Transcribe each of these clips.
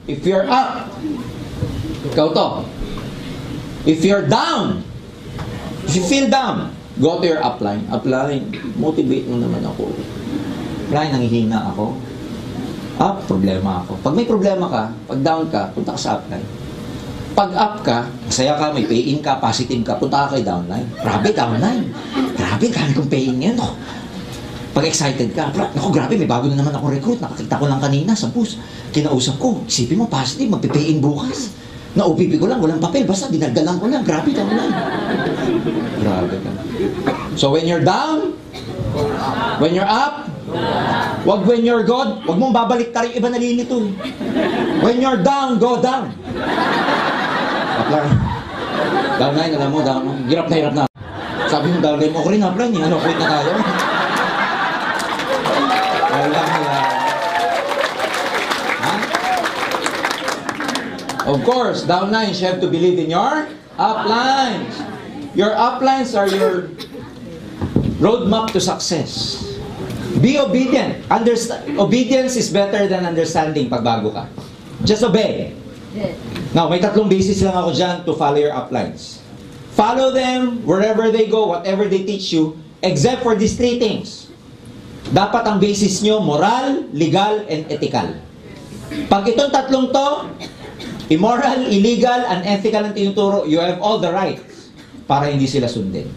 If you're up, ikaw to. If you're down, if you feel down, go to your upline. Upline, motivate mo naman ako. Upline, nanghihina ako. Up, problema ako. Pag may problema ka, pag down ka, punta ka sa upline. Pag up ka, masaya ka, may pay-in ka, positive ka, punta ka kay downline. Grabe, downline. Grabe, kami kong pay-in ngayon. Oh. Pag excited ka, naku, grabe, may bago na naman ako recruit. Nakakita ko lang kanina sa bus. Kinausap ko, isipin mo, positive, magpipay-in bukas. Na-OPP ko lang, walang papel, basta dinagdalan ko lang. Grabe, downline. Grabe ka. So when you're down, when you're up, wag when you're good, wag mong babalik tayo, iba nalilito. When you're down, go down. Upline. Downline, alam mo, down. Hirap na. Sabi mo, downline mo, ako rin upline, ano, quit na tayo. Of course, downlines, you have to believe in your uplines. Your uplines are your roadmap to success. Be obedient. Obedience is better than understanding pag bago ka. Just obey. Now, may tatlong basis lang ako dyan to follow your uplines. Follow them wherever they go, whatever they teach you, except for these three things. Dapat ang basis nyo, moral, legal, and ethical. Pag itong tatlong to, immoral, illegal, unethical ang tinuturo, you have all the rights para hindi sila sundin.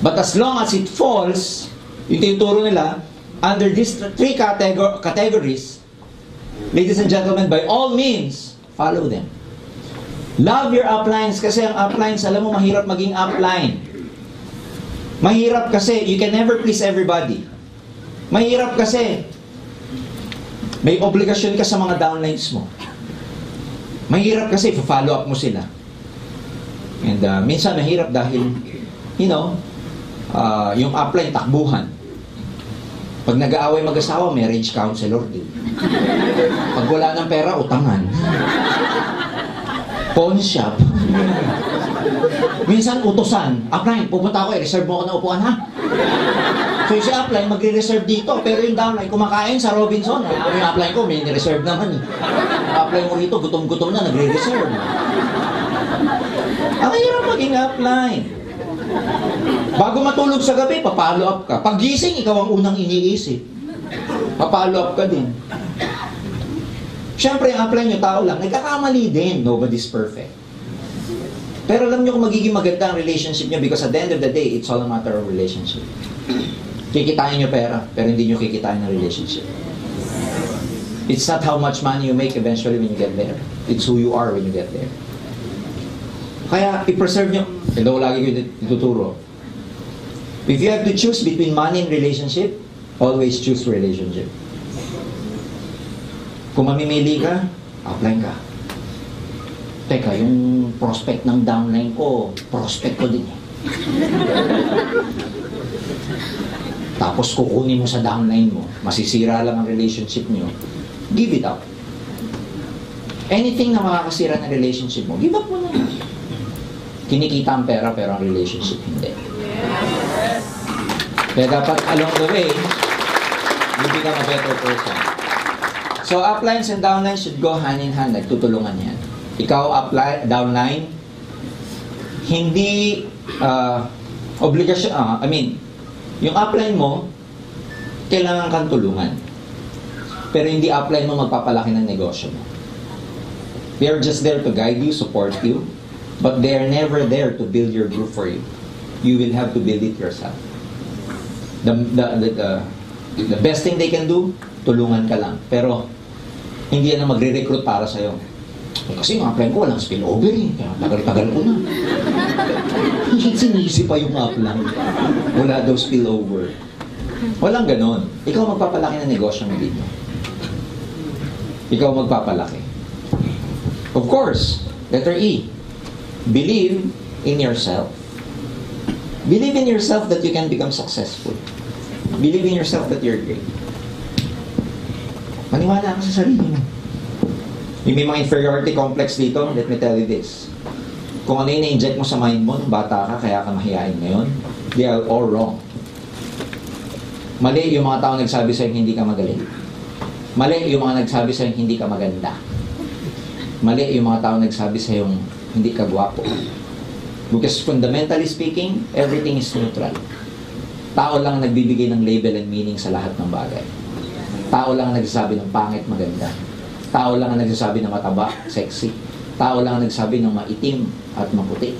But as long as it falls, yung tinuturo nila, under these three categories, ladies and gentlemen, by all means, follow them. Love your uplines kasi ang uplines, alam mo, mahirap maging upline. Mahirap kasi, you can never please everybody. Mahirap kasi, may obligasyon ka sa mga downlines mo. Mahirap kasi, follow up mo sila. And minsan mahirap dahil, you know, yung upline, takbuhan. Pag nag-aaway mag-asawa, marriage counselor din. Pag wala ng pera, utangan. Pawn shop. Minsan, utosan. Upline, pupunta ako, reserve mo ako ng upuan, ha? So yung si upline, magre-reserve dito. Pero yung downline, kumakain sa Robinson. Yung upline ko, may reserve naman. Upline mo rito, gutom-gutom na, nagre-reserve. Ang hirap maging upline. Bago matulog sa gabi, papalo up ka. Pag gising, ikaw ang unang iniisip. Papalo up ka din. Siyempre, ang upline nyo, tao lang, nagkakamali din. Nobody's perfect. Pero alam nyo kung magiging maganda ang relationship nyo because at the end of the day, it's all a matter of relationship. Kikitain nyo pera, pero hindi nyo kikitain ang relationship. It's not how much money you make eventually when you get there. It's who you are when you get there. Kaya, i-preserve nyo. Ito lagi ko ituturo. If you have to choose between money and relationship, always choose relationship. Kung mamimili ka, upline ka. Teka, yung prospect ng downline ko, prospect ko din eh. Tapos kukunin mo sa downline mo, masisira lang ang relationship nyo, give it up. Anything na makakasira ng relationship mo, give up mo na. Kinikita ang pera pero ang relationship hindi. Kaya dapat along the way, you become a better person. So uplines and downlines should go hand in hand, nagtutulungan yan. Ikaw upline, downline, hindi obligasyon, yung upline mo, kailangan kang tulungan. Pero hindi upline mo magpapalaki ng negosyo mo. They are just there to guide you, support you, but they are never there to build your group for you. You will have to build it yourself. The best thing they can do, tulungan ka lang. Pero, hindi yan na magre-recruit para sa'yo. Kasi yung upline ko, walang spillover eh. Kaya tagal-tagal ko na. Sinisi pa yung upline. Wala daw spillover. Walang ganon. Ikaw magpapalaki ng negosyo mo dito. Ikaw magpapalaki. Of course, letter E. Believe in yourself. Believe in yourself that you can become successful. Believe in yourself that you're great. Maniwala ka sa sarili mo. Yung may mga inferiority complex dito, let me tell you this. Kung ano yung na-inject mo sa mind mo, nung bata ka, kaya ka mahihain ngayon, they are all wrong. Mali yung mga tao nagsabi sa'yo hindi ka magaling. Mali yung mga nagsabi sa'yo hindi ka maganda. Mali yung mga tao nagsabi sa yung hindi ka gwapo. Because fundamentally speaking, everything is neutral. Tao lang nagbibigay ng label and meaning sa lahat ng bagay. Tao lang ang nagsasabi ng pangit, maganda. Tao lang ang nagsasabi ng mataba, sexy. Tao lang ang nagsasabi ng maitim at maputi.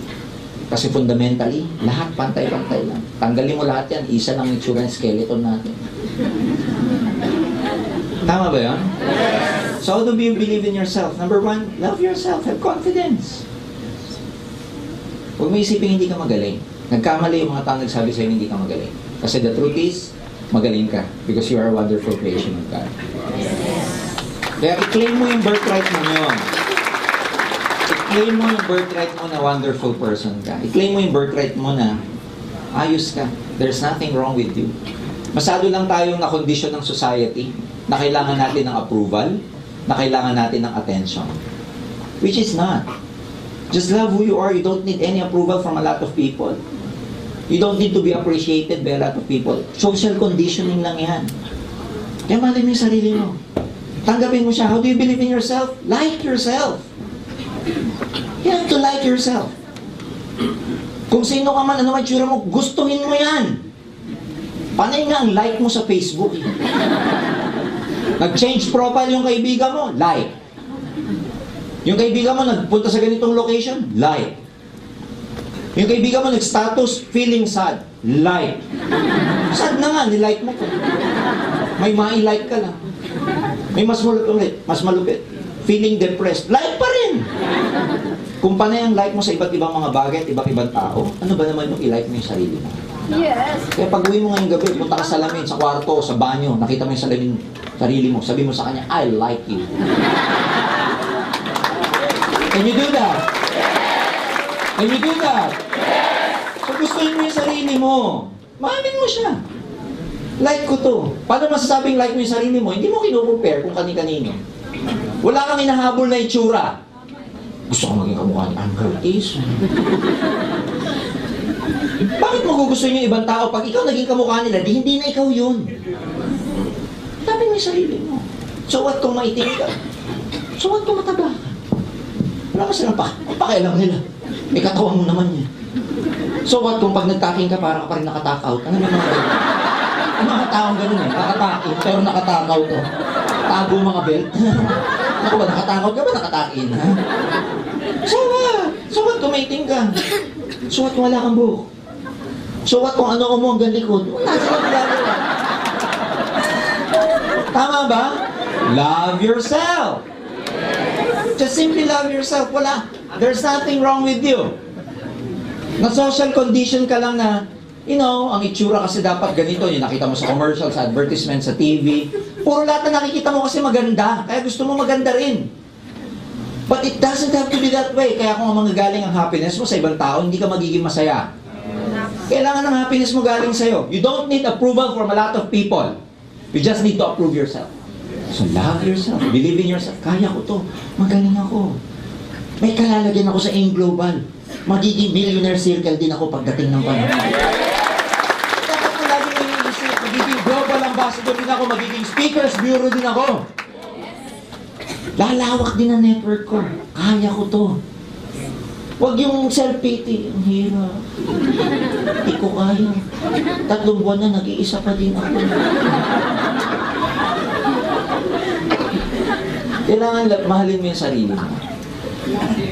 Kasi fundamentally, lahat pantay-pantay lang. Tanggalin mo lahat yan, isa lang yung itsura ng skeleton natin. Tama ba yan? So how do you believe in yourself? Number one, love yourself. Have confidence. Huwag mo isipin hindi ka magaling. Nagkamali yung mga tao nagsabi sa'yo hindi ka magaling. Kasi the truth is, magaling ka. Because you are a wonderful creation of God. Kaya i-claim mo yung birthright mo yun. I-claim mo yung birthright mo na wonderful person ka. I-claim mo yung birthright mo na ayos ka. There's nothing wrong with you. Masyado lang tayong na-condition ng society na kailangan natin ng approval, na kailangan natin ng attention. Which is not. Just love who you are. You don't need any approval from a lot of people. You don't need to be appreciated by a lot of people. Social conditioning lang yan. Kaya mali mo yung sarili mo. Tanggapin mo siya. How do you believe in yourself? Like yourself. You have to like yourself. Kung sino ka man, ano man tsura mo, gustuhin mo yan. Panay nga ang like mo sa Facebook. Nag-change profile yung kaibigan mo, like. Yung kaibigan mo nagpunta sa ganitong location, like. Yung kaibigan mo nag-status, feeling sad, like. Sad na nga, nilike mo ko. May mai-like ka lang. May mas malupit. Feeling depressed, like pa rin. Kung panay ang like mo sa iba't ibang mga bagay at iba't ibang tao, ano ba naman yung i-like mo yung sarili mo? Yes. Kaya pag uwi mo ngayong gabi, punta ka sa salamin, sa kwarto, sa banyo, nakita mo yung salamin, sarili mo, sabi mo sa kanya, I like you. Can you do that? Can you do that? So gustuhin mo yung sarili mo. Maamin mo siya. Like ko to. Paano masasabing like mo yung sarili mo? Hindi mo kino-compare kung kani-kanino. Wala kang hinahabol na itsura. Gusto ko maging kamukha ni Ann Curtis. Bakit mo gugustuhin yung ibang tao? Pag ikaw naging kamukha nila, di hindi na ikaw yun. Sabi mo yung sarili mo. So what kung maitim ka? So what kung mataba ka? Wala ka silang pakialam nila. May katawan mo naman yan. So what kung pag nagtaking ka, parang ka pa rin nakatakaw? Ano naman ba? Ang mga taong ganun eh, nakatakin, pero nakatakaw to. Tago mga belt. Ako ba, nakatakaw ka ba nakatakin, ha? So what? So what kung maitim ka? So what kung wala kang buhok? So what kung ano mo hanggang likod? Wala silang ginagawa. Tama ba? Love yourself. Just simply love yourself. Wala. There's nothing wrong with you. Na social condition ka lang na, you know, ang itsura kasi dapat ganito. Yung nakita mo sa commercials, sa advertisement, sa TV. Puro lahat na nakikita mo kasi maganda. Kaya gusto mo maganda rin. But it doesn't have to be that way. Kaya kung manggagaling ang happiness mo sa ibang tao, hindi ka magiging masaya. Kailangan ng happiness mo galing sa'yo. You don't need approval from a lot of people. You just need to approve yourself. So love yourself. Believe in yourself. Kaya ko to. Magaling ako. May kalalagyan ako sa AIM Global. Magiging millionaire circle din ako pagdating ng panahon. Dapat ko lagi mo iniisip. Magiging global ambassador din ako. Magiging speakers bureau din ako. Lalawak din ang network ko. Kaya ko to. Huwag yung self-pity. Ang hirap. Hindi ko kaya. 3 buwan na, nag-iisa pa din ako. Kailangan mahalin mo yung sarili mo.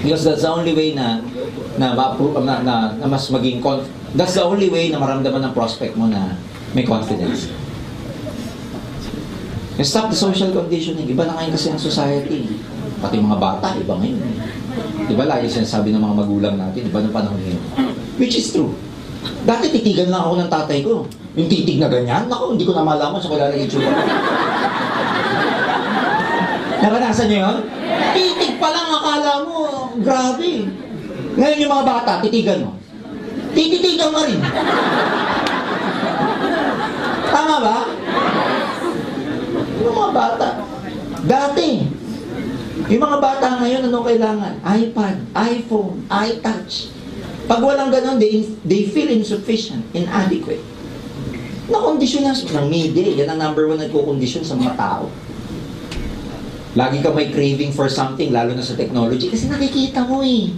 Because that's the only way na mas maging that's the only way na maramdaman ng prospect mo na may confidence. Stop the social conditioning. Iba na ngayon kasi ang society. Pati mga bata, iba ngayon. Diba lagi sinasabi ng mga magulang natin, iba ng panahon ngayon. Which is true. Dati titigan lang ako ng tatay ko. Yung titig na ganyan, naku, hindi ko na malaman sa kailangan itsura. Naranasan niyo yun? Titig pa lang, akala mo, grabe. Ngayon yung mga bata, titigan mo. Tititigan mo rin. Tama ba? Yung mga bata. Dati, yung mga bata ngayon, anong kailangan? iPad, iPhone, iTouch. Pag walang ganun, they feel insufficient, inadequate. Na-kondisyon ng media, yan ang number 1 nagkukondisyon sa mga tao. Lagi ka may craving for something, lalo na sa technology, kasi nakikita mo eh.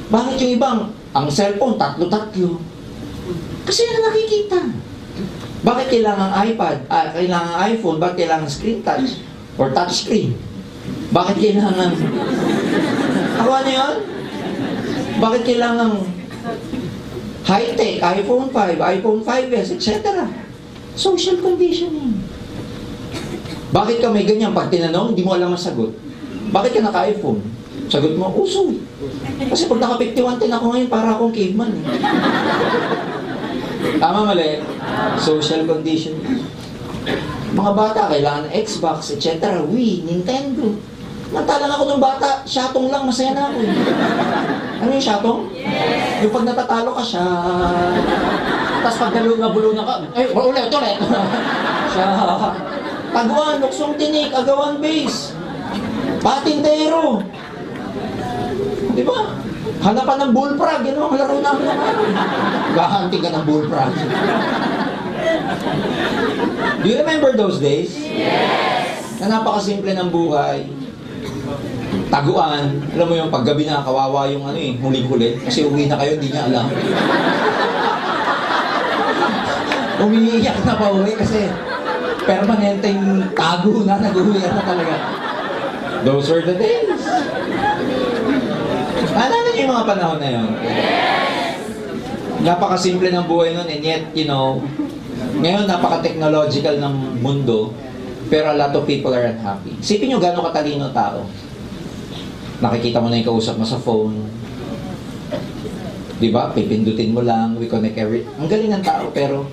Bakit yung ibang, ang cellphone, tatlo-tatlo? Kasi yan ang nakikita. Bakit kailangan iPad, kailangan iPhone, bakit kailangan screen touch or touch screen? Bakit kailangan... Ako ano yun? Bakit kailangan high-tech, iPhone 5, iPhone 5S, etc.? Social conditioning. Bakit ka may ganyan? Pag tinanong, hindi mo alam ang sagot. Bakit ka naka-iPhone? Sagot mo, uso. Kasi pag naka-5110 ako ngayon, para akong caveman. Eh. Tama, mali? Social conditioning. Mga bata, kailangan ng Xbox, etc. Wii, Nintendo. Mantalang ako ng bata, syatong lang, masaya na ako. Ano yung syatong? Yes. Yung pag natatalo ka siya. Tapos pag nabulunan ka, ulit. Siya. Taguan, luksong tinik, agawan base. Patintero. Di ba? Hanapan ng bullfrog, yun ang laro namin ng ano. Gahanting ka ng bullfrog. Do you remember those days? Yes! Na napakasimple ng buhay. Taguan. Alam mo yung paggabi na kawawa yung ano eh, huling-huli. Kasi uwi na kayo, hindi niya alam. Umiiyak na pa uwi kasi permanenteng tago na, nag-uwi na talaga. Those were the days. Naalala niyo yung mga panahon na yun? Yes! Napakasimple ng buhay nun, and yet, you know, ngayon napaka-technological ng mundo, pero a lot of people are unhappy. Isipin nyo gano'ng katalino tao. Nakikita mo na yung kausap mo sa phone. Diba? Pipindutin mo lang, we connect every... Ang galing ng tao, pero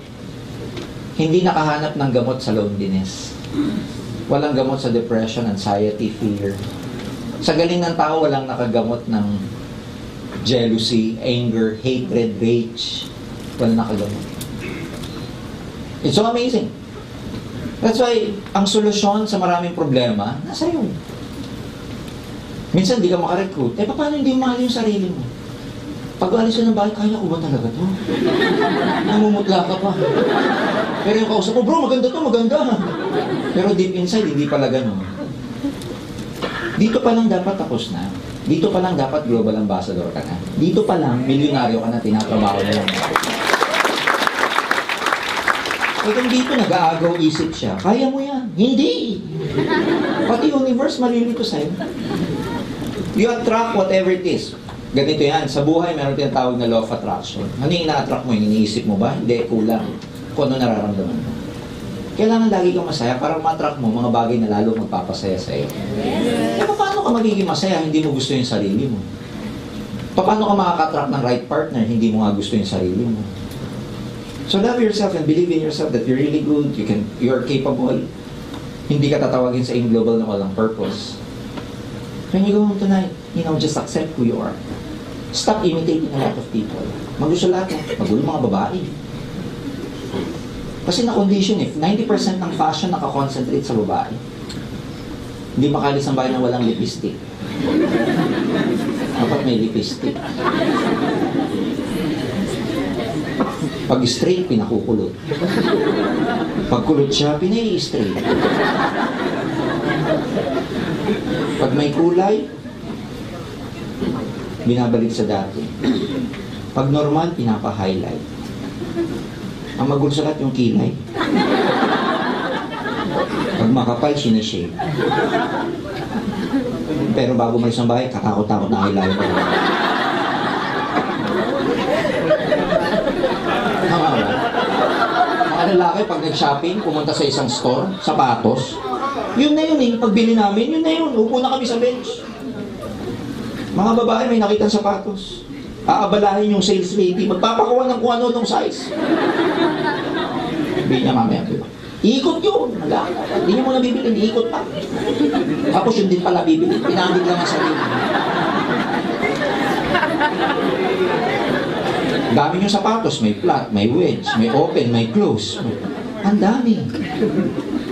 hindi nakahanap ng gamot sa loneliness. Walang gamot sa depression, anxiety, fear. Sa galing ng tao, walang nakagamot ng jealousy, anger, hatred, rage. Walang nakagamot. It's so amazing. That's why, ang solusyon sa maraming problema, nasa iyo. Minsan, di ka makarecruit. Paano hindi mahal yung sarili mo? Pag alis ka ng bahay, kaya ko ba talaga to? Namumutla ka pa. Pero yung kausap ko, bro, maganda to, maganda. Pero deep inside, hindi pala ganun. Dito pa lang dapat tapos na. Dito pa lang dapat global ambassador ka na. Dito pa lang, milyonaryo ka na, tinatrabaho na lang. E kung dito nag-aagaw isip siya, kaya mo yan. Hindi! Pati universe malilito sa'yo. You attract whatever it is. Ganito yan, sa buhay meron tinatawag na law of attraction. Ano yung ina-attract mo? Iniisip mo ba? Hindi, kulang. Kung ano nararamdaman mo. Kailangan lagi kang masaya para ma-attract mo mga bagay na lalo magpapasaya sa'yo. Yes. Paano ka magiging masaya hindi mo gusto yung sarili mo? Paano ka makaka-attract ng right partner hindi mo nga gusto yung sarili mo? So love yourself and believe in yourself that you're really good, you're capable. Hindi ka tatawagin sa global na walang purpose. When you go home tonight, just accept who you are. Stop imitating a lot of people. Magusto lahat mo. Magulo mga babae. Kasi na-condition 90% ng fashion nakakonsentrate sa babae. Hindi makalis ang bahay na walang lipstick. Dapat may lipstick. Pag straight, pinakukulot. Pag kulot siya, pinai-straight. Pag may kulay, binabalik sa dati. Pag normal, pinapa-highlight. Ang magulo sa lahat yung kilay. Pag makapal, sinishave. Pero bago malis ang bahay, katakot-takot na highlighter. Mga lalaki, pag nag-shopping, pumunta sa isang store, sapatos, yun na yun pagbili namin, yun na yun. Upo na kami sa bench. Mga babae, may nakitang sapatos. Aabalahin yung sales lady, magpapakuha ng kung ano nung size. Sabi niya mamaya, ikot yun. Hindi niya muna bibili, iikot pa. Tapos yun din pala bibili. Pinandig lang ang sarili. Dami yung sapatos, may flat, may wedge, may open, may close. Ang dami.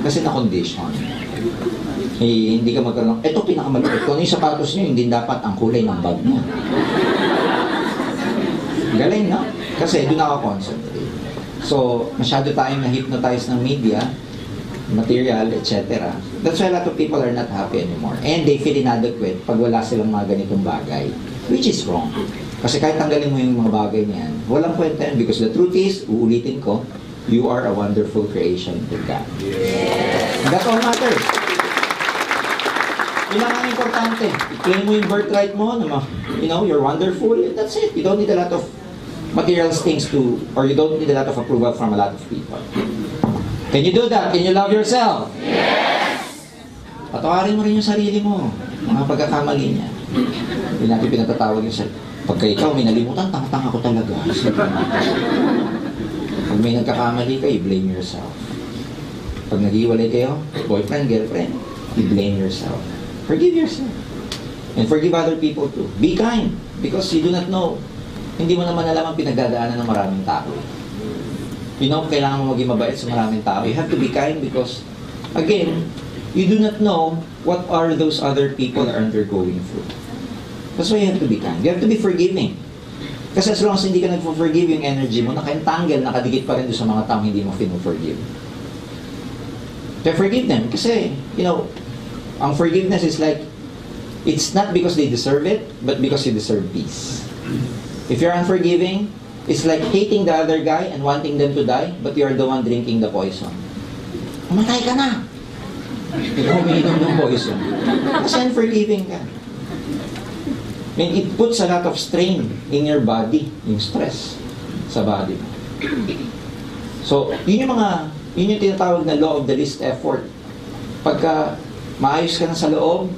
Kasi na-condition. Hindi ka magkaroon. Ito pinakamalupit. Kung ano yung sapatos niyo, hindi dapat ang kulay ng bag mo. Galing, no? Kasi doon ako-concentrate. So, masyado tayong na-hypnotize ng media, material, etc. That's why a lot of people are not happy anymore. And they feel inadequate pag wala silang mga ganitong bagay. Which is wrong. Kasi kahit tanggalin mo yung mga bagay niyan, walang kwenta yun. Because the truth is, uulitin ko, you are a wonderful creation to God. And that's all matters. Yun lang ang importante. I-claim mo yung birthright mo, you know, you're wonderful, and that's it. You don't need a lot of material things to, or you don't need a lot of approval from a lot of people. Can you do that? Can you love yourself? Yes! Patawarin mo rin yung sarili mo, mga pagkakamali niya. Hindi natin pinatatawag yung sarili. Pagka ikaw may nalimutan, tanga-tanga ko talaga. Pag may nagkakamali ka, you blame yourself. Pag naghiwalay kayo, boyfriend, girlfriend, you blame yourself. Forgive yourself. And forgive other people too. Be kind, because you do not know. Hindi mo naman alam ang pinagdadaanan ng maraming tao. You know, kailangan mo maging mabait sa maraming tao. You have to be kind because, again, you do not know what are those other people are undergoing through. That's why you have to be kind. You have to be forgiving. Kasi as long as hindi ka nag-forgive, yung energy mo, naka-entangle, nakadikit pa rin doon sa mga taong hindi mo forgive. So forgive them. Kasi, you know, ang forgiveness is like, it's not because they deserve it, but because you deserve peace. If you're unforgiving, it's like hating the other guy and wanting them to die, but you're the one drinking the poison. Umatay ka na! Ikaw umiinom ng poison. Kasi unforgiving ka. I mean, it puts a lot of strain in your body, yung stress sa body. So, yun yung tinatawag na law of the least effort. Pagka maayos ka na sa loob,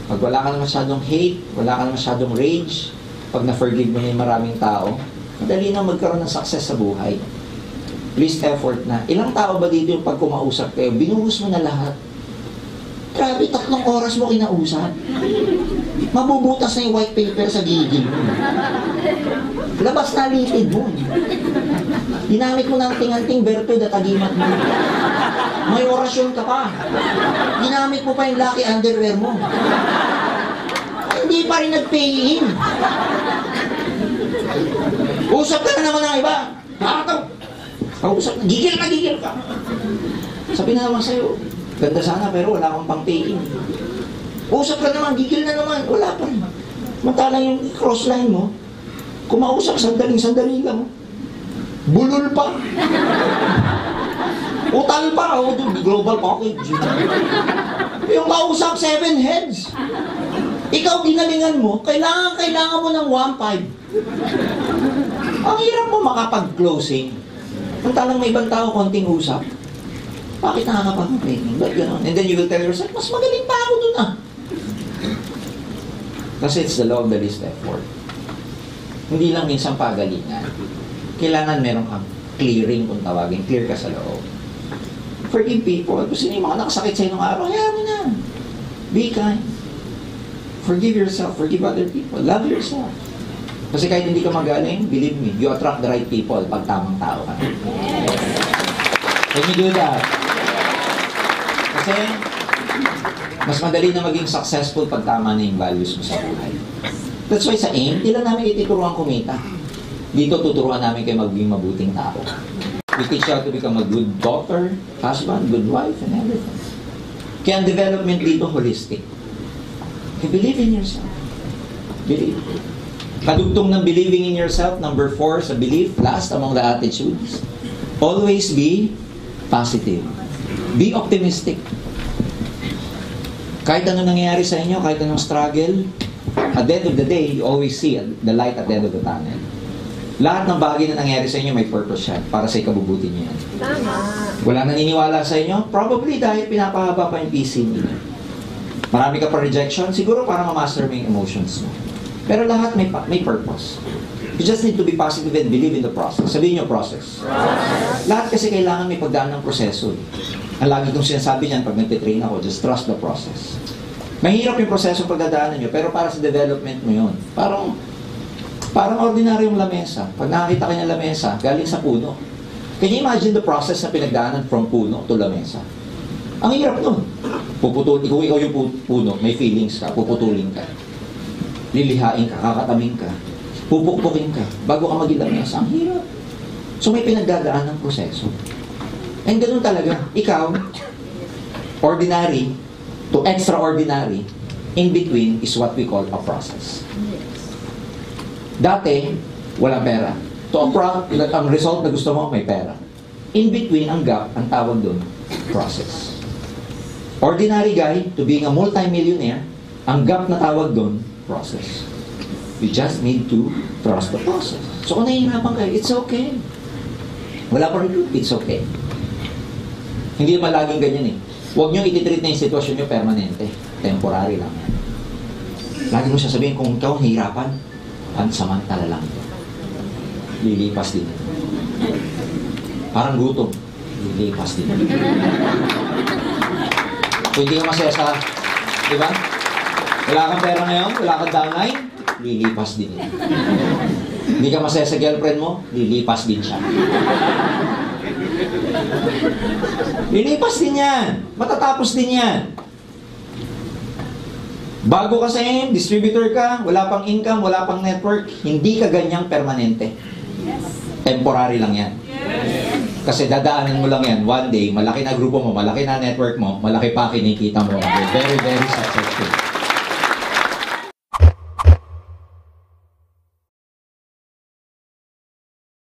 pag wala ka na masyadong hate, wala ka na masyadong rage, pag na-forgive mo na yung maraming tao, madali na magkaroon ng success sa buhay. Least effort na. Ilang tao ba dito yung pag kumausap kayo, binuhos mo na lahat? Grabe, 3 oras mo kinausap. Mabubutas na yung white paper sa gigil mo. Labas na litid mo. Ginamit mo ng ting-anting virtud at agimat mo. May orasyon ka pa. Ginamit mo pa yung lucky underwear mo. Hindi pa rin nag-pay-in. Usap ka na naman ng iba. Usap na, gigil ka. Sabi na naman sa'yo, ganda sana pero wala akong pang-pay-in. Usap ka naman, gigil na naman, wala pa rin. Mantalang yung crossline mo, kumausap, sandaling-sandali lang. Bulol pa. Utal pa, global package. Yung kausap, 7 heads. Ikaw, ginalingan mo, kailangan mo ng 1.5. Ang hirap mo makapag-closing. Mantalang may ibang tao, konting usap. Bakit nakakapag-training? Ba't gano'n? And then you will tell yourself, mas magaling pa ako dun ah. Kasi it's the law of the least effort. Hindi lang minsan pagalingan. Kailangan meron kang clearing kung tawagin. Clear ka sa loob. Forgive people. Kung sino yung mga nakasakit sa inong araw, hayaan mo na. Be kind. Forgive yourself. Forgive other people. Love yourself. Kasi kahit hindi ka magaling, believe me, you attract the right people pag tamang tao ka. Can you do that? Kasi, mas madali na maging successful pag tama na yung values mo sa buhay. That's why sa AIM, di lang namin itituruan kumita. Dito tuturuan namin kayo maging mabuting tao. We teach you how to become a good daughter, husband, good wife, and everything. Kaya ang development dito, holistic. You believe in yourself. Believe. Kadugtong ng believing in yourself, number 4 sa belief, last among the attitudes, always be positive. Be optimistic. Kahit ano nangyayari sa inyo, kahit anong struggle, at the end of the day, you always see the light at the end of the tunnel. Lahat ng bagay na nangyayari sa inyo, may purpose yan para sa ikabubuti niyo yan. Tama. Wala naniniwala sa inyo? Probably dahil pinapahaba pa yung PC niyo. Marami ka pa rejection, siguro para ma-master mo yung emotions mo. Pero lahat may purpose. You just need to be positive and believe in the process. Sabihin niyo process. Lahat kasi kailangan may pagdaan ng proseso. Ang lagi kong sinasabi niyan pag nagtitrain ako, just trust the process. Mahirap yung proseso pagdadaanan niyo, pero para sa development mo yun. Parang ordinaryong lamesa. Pag nakakita ka ng lamesa, galing sa puno. Can you imagine the process na pinagdaanan from puno to lamesa? Ang hirap nun. Kung ikaw yung puno, may feelings ka, puputulin ka. Lilihain ka, kakataming ka. Pupukpukin ka, bago ka maging lamesa. Ang hirap. So may pinagdadaan ng proseso. And ganun talaga, ikaw, ordinary to extraordinary, in between is what we call a process. Dati, walang pera. Ang result na gusto mo, may pera. In between, ang gap, ang tawag doon, process. Ordinary guy to being a multi-millionaire, ang gap na tawag doon, process. You just need to trust the process. So kung nahihirapan kayo, it's okay. Wala pa rin, it's okay. Hindi naman laging ganyan eh. Huwag nyo ititreat na yung sitwasyon nyo permanente. Temporary lang. Lagi mo sasabihin, kung ikaw nahihirapan, pansamantala lang. Lilipas din. Parang gutom. Lilipas din. Kung hindi ka masaya sa, di ba? Wala kang pera ngayon, wala kang downline, lilipas din. Hindi ka masaya sa girlfriend mo, lilipas din siya. Lilipas din yan. Matatapos din yan. Bago kasi, distributor ka, wala pang income, wala pang network, hindi ka ganyang permanente. Temporary lang yan. Kasi dadaanan mo lang yan. One day, malaki na grupo mo, malaki na network mo, malaki pa kinikita mo. You're very, very successful.